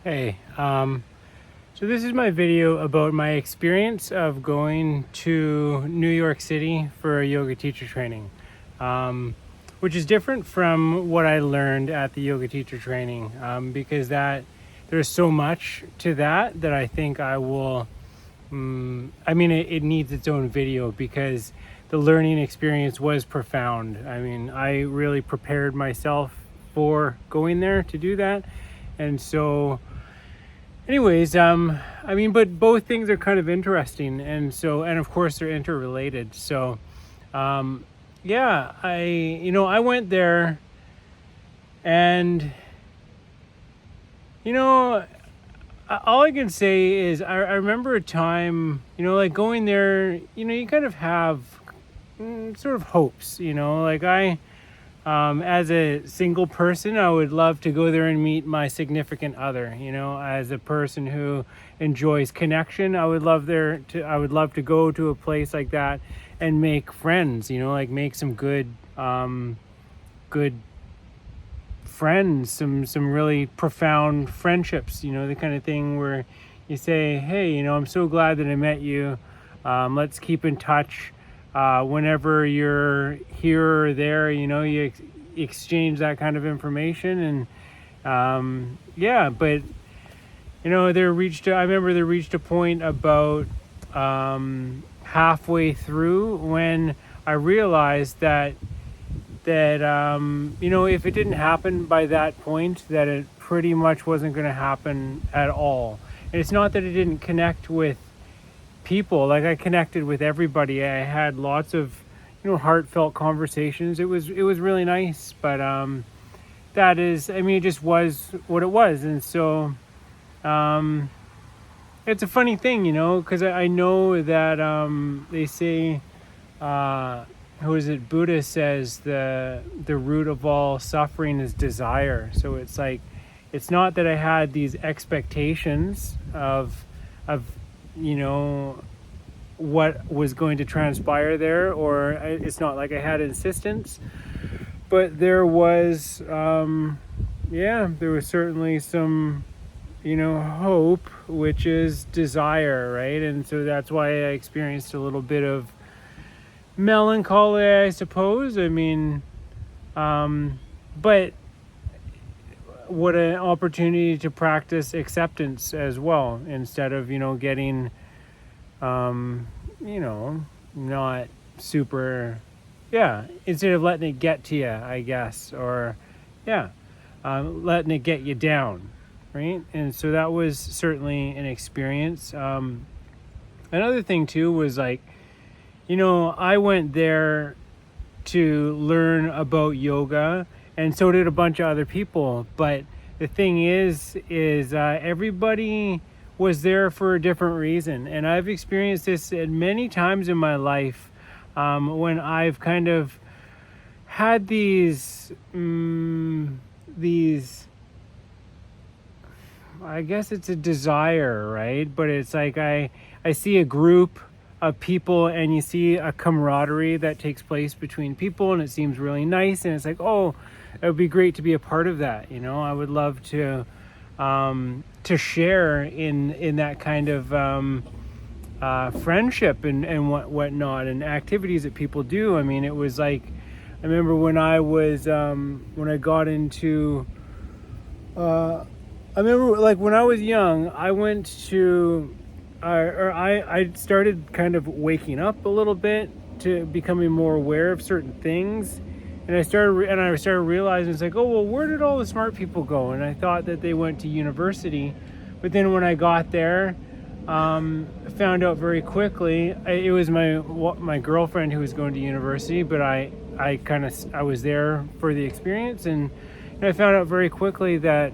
Hey, so this is my video about my experience of going to New York City for a yoga teacher training, which is different from what I learned at the yoga teacher training, because there's so much to that I think I will. It needs its own video because the learning experience was profound. I mean, I really prepared myself for going there to do that, and so. Anyways, but both things are kind of interesting, and of course they're interrelated. So, yeah, I went there, and you know, all I can say is I remember a time, like going there. You kind of have sort of hopes. As a single person, I would love to go there and meet my significant other. As a person who enjoys connection, I would love to go to a place like that and make friends. Like make some good friends, some really profound friendships. The kind of thing where you say, "Hey, I'm so glad that I met you. Let's keep in touch." Whenever you're here or there, you exchange that kind of information. And but I remember there reached a point about halfway through when I realized that if it didn't happen by that point, that it pretty much wasn't going to happen at all. And it's not that it didn't connect with people. Like, I connected with everybody. I had lots of heartfelt conversations. It was really nice, but it just was what it was. And so it's a funny thing, because I know that they say, who is it, Buddha says the root of all suffering is desire. So it's like, it's not that I had these expectations of what was going to transpire there, or it's not like I had insistence, but there was there was certainly some hope, which is desire, right? And so that's why I experienced a little bit of melancholy, I suppose. But what an opportunity to practice acceptance as well, instead of getting not super, instead of letting it get to you, I guess, or letting it get you down, right? And so that was certainly an experience. Another thing too was like, I went there to learn about yoga, and so did a bunch of other people. But the thing is everybody was there for a different reason. And I've experienced this at many times in my life, when I've kind of had these, I guess it's a desire, right? But it's like I see a group of people, and you see a camaraderie that takes place between people, and it seems really nice, and it's like, oh, it would be great to be a part of that. I would love to share in that kind of friendship and whatnot, and activities that people do. It was like, I remember when I was when I got into I remember, like, when I was young, I went to I started kind of waking up a little bit, to becoming more aware of certain things. And I started realizing, it's like, oh, well, where did all the smart people go? And I thought that they went to university. But then when I got there, I found out very quickly, it was my girlfriend who was going to university, but I was there for the experience. And I found out very quickly that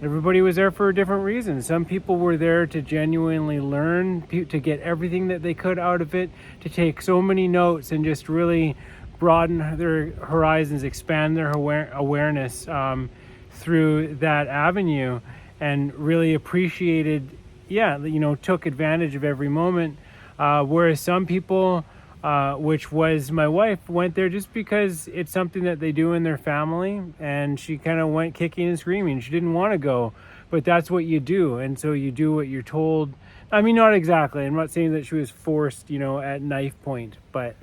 everybody was there for a different reason. Some people were there to genuinely learn, to get everything that they could out of it, to take so many notes and just really broaden their horizons, expand their awareness through that avenue, and really appreciated, took advantage of every moment. Whereas some people which was my wife went there just because it's something that they do in their family, and she kind of went kicking and screaming. She didn't want to go, but that's what you do, and so you do what you're told. I mean, not exactly. I'm not saying that she was forced, at knife point, but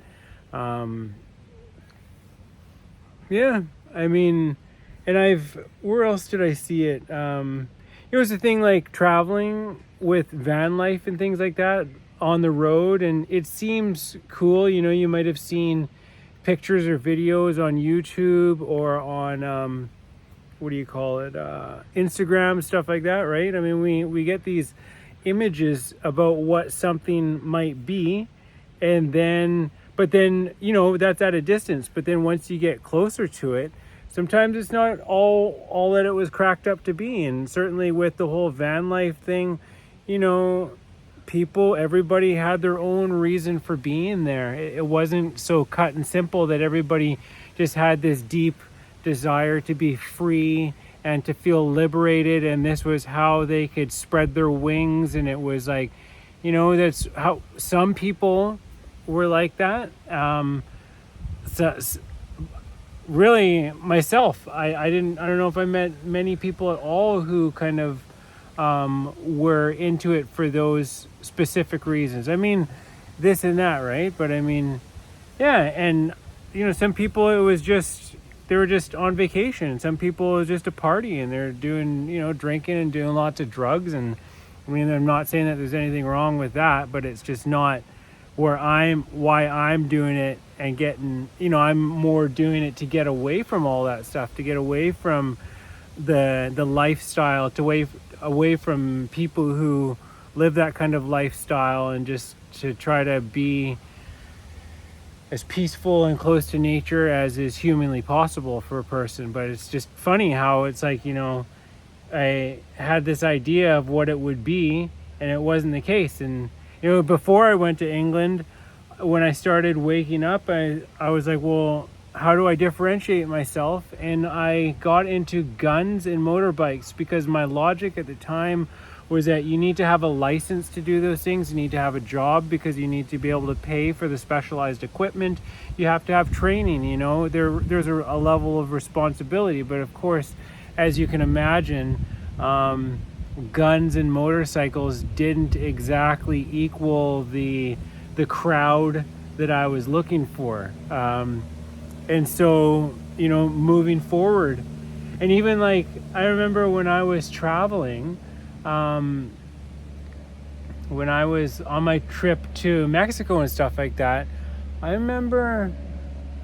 yeah, I mean, and where else did I see it? It was a thing like traveling with van life and things like that on the road, and it seems cool. You might have seen pictures or videos on YouTube or on what do you call it, Instagram, stuff like that, right? I mean, we get these images about what something might be, and then that's at a distance, but then once you get closer to it, sometimes it's not all that it was cracked up to be. And certainly with the whole van life thing, everybody had their own reason for being there. It wasn't so cut and simple that everybody just had this deep desire to be free and to feel liberated, and this was how they could spread their wings. And it was like, that's how some people were like that. So, really, myself, I don't know if I met many people at all who kind of were into it for those specific reasons. I mean, this and that, right? But I mean, yeah, and some people they were just on vacation. Some people it was just a party, and they're doing drinking and doing lots of drugs. And I mean, I'm not saying that there's anything wrong with that, but it's just not why I'm doing it and getting, I'm more doing it to get away from all that stuff, to get away from the lifestyle, away from people who live that kind of lifestyle, and just to try to be as peaceful and close to nature as is humanly possible for a person. But it's just funny how it's like, I had this idea of what it would be, and it wasn't the case. And before I went to England, when I started waking up, I was like, well, how do I differentiate myself? And I got into guns and motorbikes, because my logic at the time was that you need to have a license to do those things. You need to have a job, because you need to be able to pay for the specialized equipment. You have to have training, there's a level of responsibility. But of course, as you can imagine, guns and motorcycles didn't exactly equal the crowd that I was looking for. And so, moving forward, and even like, I remember when I was traveling, when I was on my trip to Mexico and stuff like that, I remember,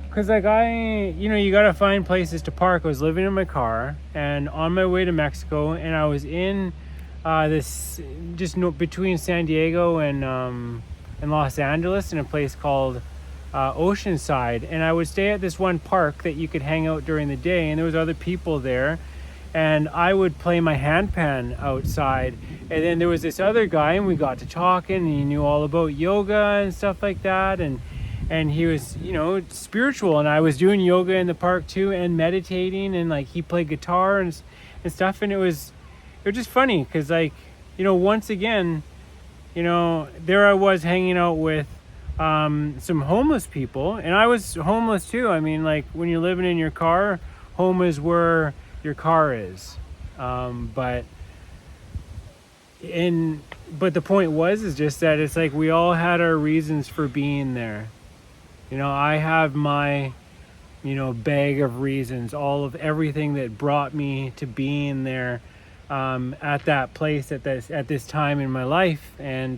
because like you got to find places to park. I was living in my car and on my way to Mexico, and I was in between San Diego and Los Angeles, in a place called Oceanside. And I would stay at this one park that you could hang out during the day, and there was other people there, and I would play my handpan outside. And then there was this other guy, and we got to talking, and he knew all about yoga and stuff like that, and he was spiritual, and I was doing yoga in the park too, and meditating, and like he played guitar and stuff. And it was just funny, because like once again, there I was hanging out with some homeless people, and I was homeless too. I mean, like, when you're living in your car, home is where your car is. But the point is just that it's like we all had our reasons for being there. I have my bag of reasons, all of everything that brought me to being there at that place at this time in my life. And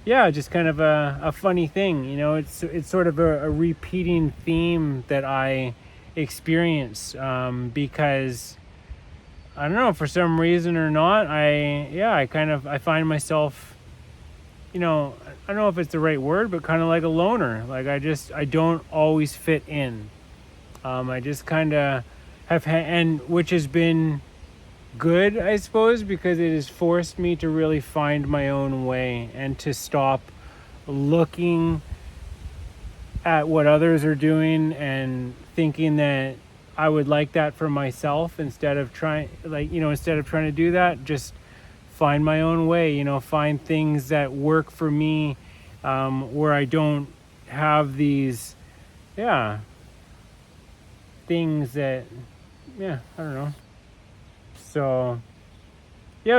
just kind of a funny thing. It's sort of a repeating theme that I experience, because I don't know, for some reason or not, I find myself, I don't know if it's the right word, but kind of like a loner. Like I don't always fit in. I just kind of and which has been good, I suppose, because it has forced me to really find my own way, and to stop looking at what others are doing and thinking that I would like that for myself, instead of trying to do that. Just find my own way, find things that work for me where I don't have these, yeah, things that, yeah, I don't know. So yeah, it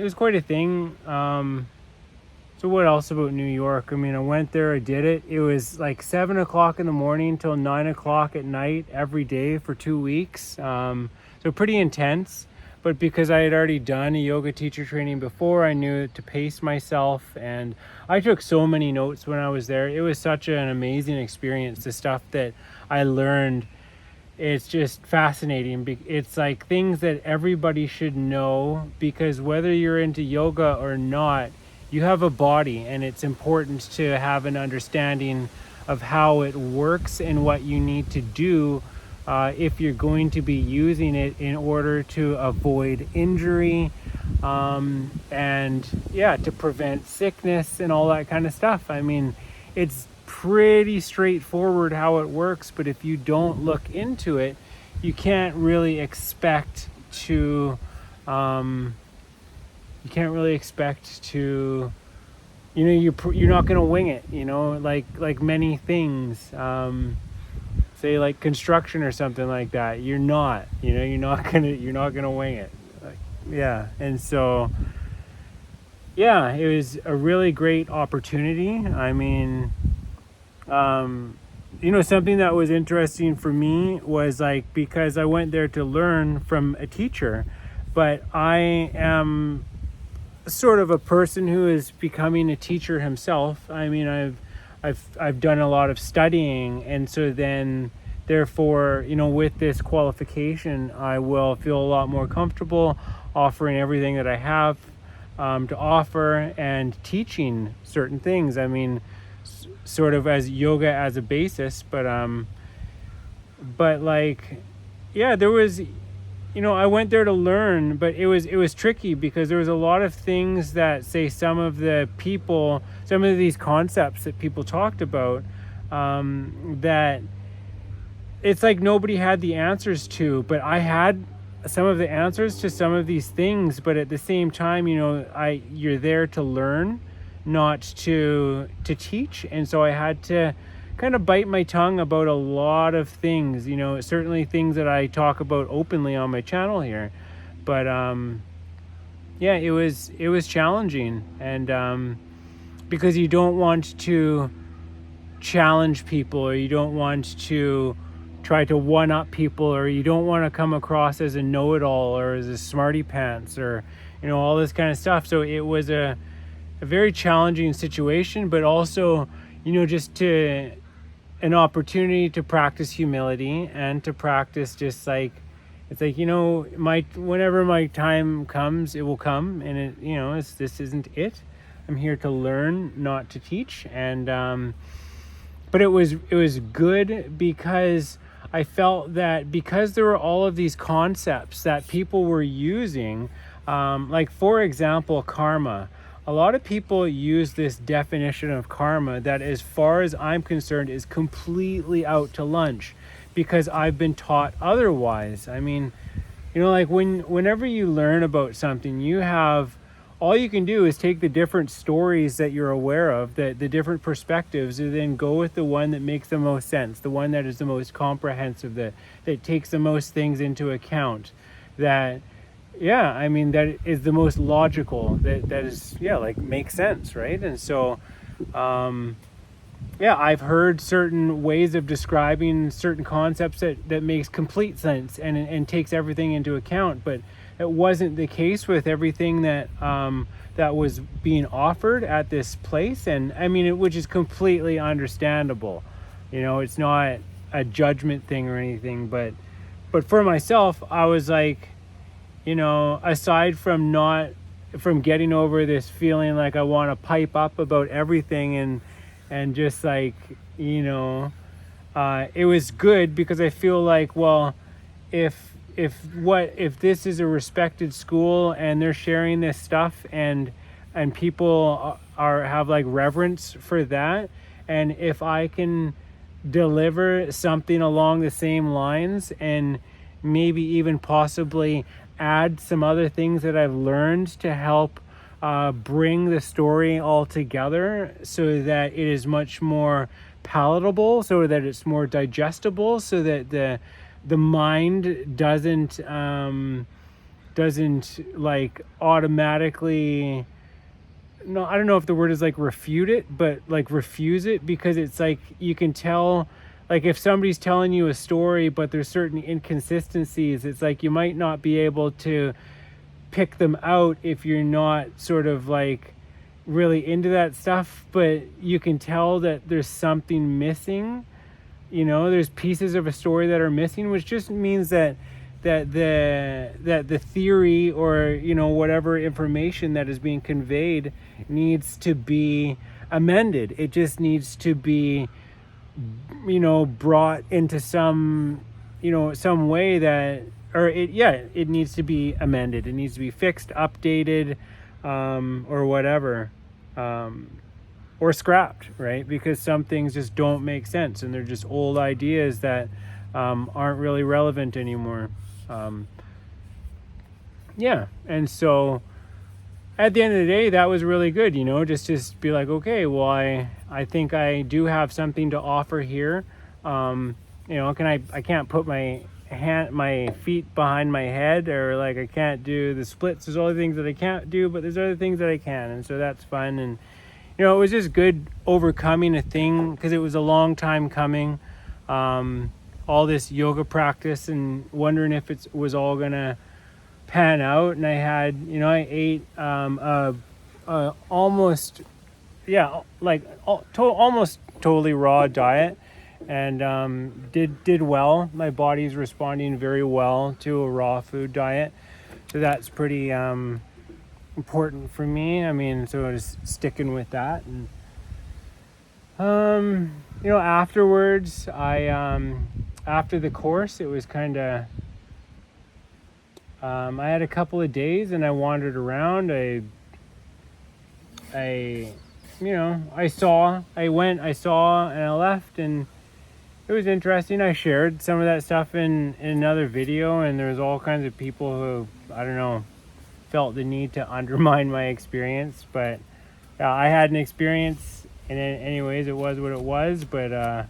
was quite a thing. So what else about New York? I mean, I went there, I did it. It was like 7 o'clock in the morning till 9 o'clock at night every day for 2 weeks. So pretty intense. But because I had already done a yoga teacher training before, I knew to pace myself, and I took so many notes when I was there. It was such an amazing experience. The stuff that I learned, it's just fascinating. It's like things that everybody should know, because whether you're into yoga or not, you have a body, and it's important to have an understanding of how it works and what you need to do if you're going to be using it in order to avoid injury, and yeah, to prevent sickness and all that kind of stuff. I mean, it's pretty straightforward how it works, but if you don't look into it, you can't really expect to you're not going to wing it, like many things, say like construction or something like that. You're not going to wing it. Yeah. And so yeah, it was a really great opportunity. I mean, something that was interesting for me was like, because I went there to learn from a teacher, but I am sort of a person who is becoming a teacher himself. I mean, I've done a lot of studying, and so then therefore, with this qualification, I will feel a lot more comfortable offering everything that I have to offer and teaching certain things. I mean, sort of as yoga as a basis, but like, yeah, there was, I went there to learn, but it was tricky, because there was a lot of things that, say, some of these concepts that people talked about, that it's like nobody had the answers to, but I had some of the answers to some of these things. But at the same time, you're there to learn, not to teach. And so I had to kind of bite my tongue about a lot of things, certainly things that I talk about openly on my channel here. But yeah, it was challenging, and because you don't want to challenge people, or you don't want to try to one-up people, or you don't want to come across as a know-it-all or as a smarty pants, or all this kind of stuff. So it was a very challenging situation, but also just an opportunity to practice humility, and to practice just like, it's like, whenever my time comes, it will come, and this isn't it. I'm here to learn, not to teach. And but it was good, because I felt that because there were all of these concepts that people were using, like, for example, karma. A lot of people use this definition of karma that, as far as I'm concerned, is completely out to lunch, because I've been taught otherwise. I mean, like, whenever you learn about something, all you can do is take the different stories that you're aware of, the different perspectives, and then go with the one that makes the most sense, the one that is the most comprehensive, that takes the most things into account, that is the most logical, that is, like, makes sense, right? And so I've heard certain ways of describing certain concepts that makes complete sense, and takes everything into account, but it wasn't the case with everything that was being offered at this place. And I mean, which is completely understandable. It's not a judgment thing or anything, but for myself, I was like, aside from getting over this feeling like I want to pipe up about everything, and just like, it was good, because I feel like, well, if this is a respected school, and they're sharing this stuff, and people have like reverence for that, and if I can deliver something along the same lines, and maybe even possibly add some other things that I've learned to help bring the story all together so that it is much more palatable, so that it's more digestible, so that the mind doesn't like automatically, no, I don't know if the word is like refute it, but like refuse it, because it's like you can tell, like if somebody's telling you a story but there's certain inconsistencies, it's like you might not be able to pick them out if you're not sort of like really into that stuff, but you can tell that there's something missing. There's pieces of a story that are missing, which just means that the theory, or whatever information that is being conveyed, needs to be amended. It just needs to be brought into some way that, or it needs to be amended. It needs to be fixed, updated, or whatever, or scrapped, right? Because some things just don't make sense, and they're just old ideas that aren't really relevant anymore. And so at the end of the day, that was really good, just be like, okay, well, I think I do have something to offer here. I can't put my feet behind my head, or like I can't do the splits. There's other things that I can't do, but there's other things that I can, and so that's fun. And it was just good overcoming a thing, because it was a long time coming, all this yoga practice, and wondering if it was all gonna pan out. And I had, I ate almost totally raw diet, and did well. My body's responding very well to a raw food diet, so that's pretty important for me. So just sticking with that. And afterwards, after the course, it was kind of, I had a couple of days and I wandered around. I saw, and I left, and it was interesting. I shared some of that stuff in another video, and there's all kinds of people who, I don't know, felt the need to undermine my experience. But I had an experience, and anyways, it was what it was. But I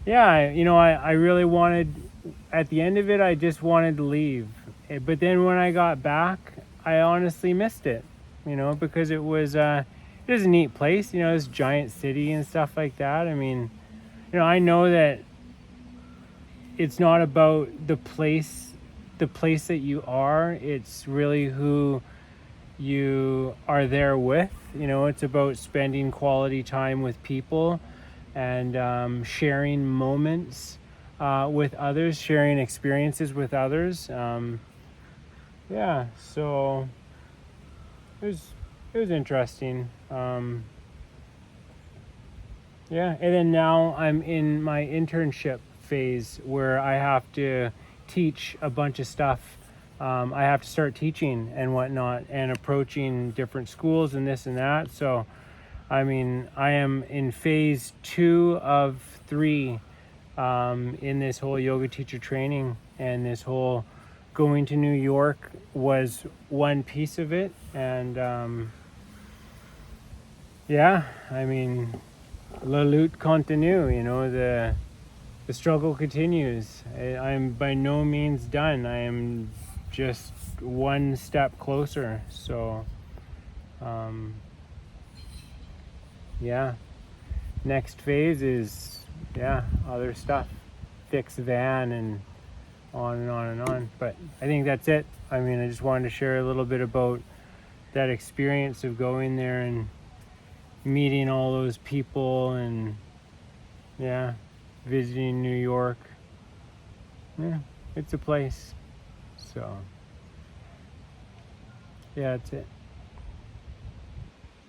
really wanted, at the end of it, I just wanted to leave. But then when I got back, I honestly missed it, because it was a neat place, this giant city and stuff like that. I know that it's not about the place that you are. It's really who you are there with. It's about spending quality time with people, and sharing moments with others, sharing experiences with others. So it was interesting. And then now I'm in my internship phase, where I have to teach a bunch of stuff. I have to start teaching and whatnot, and approaching different schools and this and that. So I am in phase 2 of 3 in this whole yoga teacher training, and this whole going to New York was one piece of it. And la lutte continue, the struggle continues. I'm by no means done. I am just one step closer. So next phase is other stuff, fix van, and on and on and on. But I think that's it. I just wanted to share a little bit about that experience of going there and meeting all those people, and visiting New York. It's a place. So that's it.